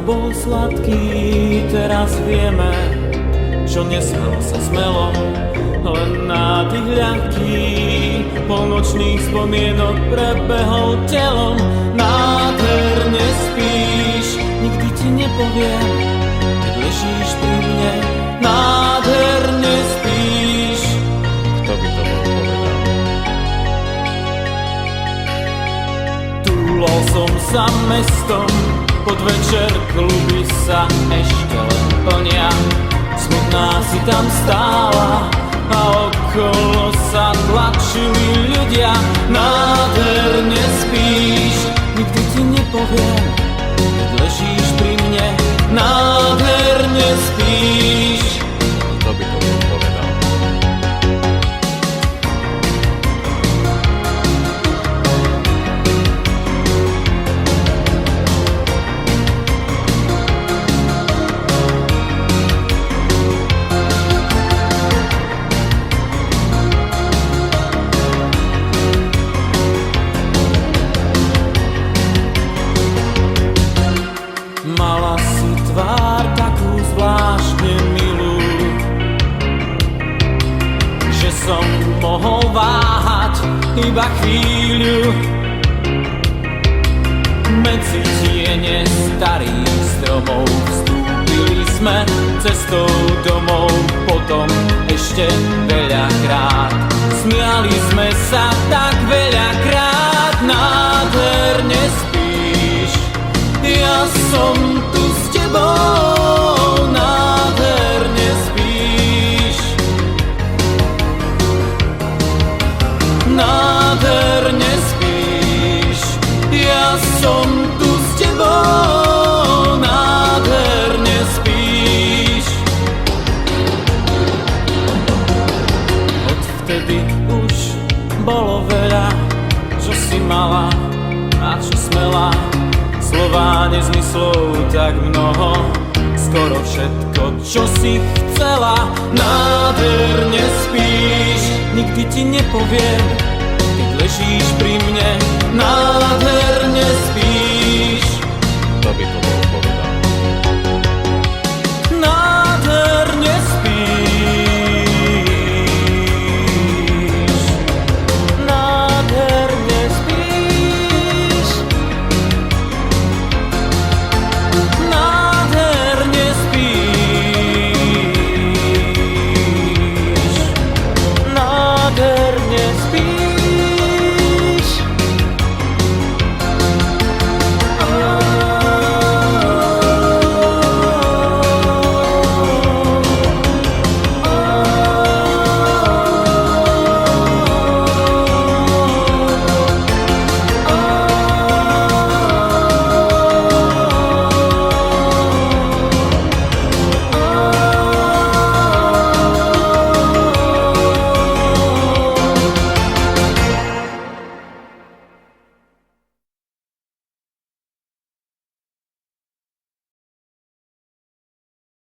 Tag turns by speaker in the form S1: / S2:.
S1: bol sladký, teraz vieme, čo nesmelo sa smelo, len nádych ľahký polnočných spomienok prebehol telom. Nádherne spíš, nikdy ti nepoviem, keď ležíš pri mne. Nádherne spíš.
S2: Kto by to bol povedal?
S1: Túlal som sa mestom, podvečer kluby sa ešte len plnia. Smutná si tam stála a okolo sa tlačili ľudia. Nádherne spíš, nikdy ti nepoviem, keď ležíš pri mne. Nádherne spíš.
S2: Kto by to bol povedal?
S1: Mala si tvár takú zvláštne milú, že som mohol váhať iba chvíľu. Medzi tiene starých stromov vstúpili sme cestou domov, potom ešte veľakrát. Smiali sme sa tak veľakrát. Nádherne spíš, ja som tu s tebou. Nádherne spíš. Nádherne spíš, ja som tu s tebou. Nádherne spíš. Odvtedy už bolo veľa, čo si mala a čo smela. Slová nezmyslov tak mnoho, skoro všetko, čo si chcela. Nádherne spíš, nikdy ti nepoviem, keď ležíš pri mne. Nádherne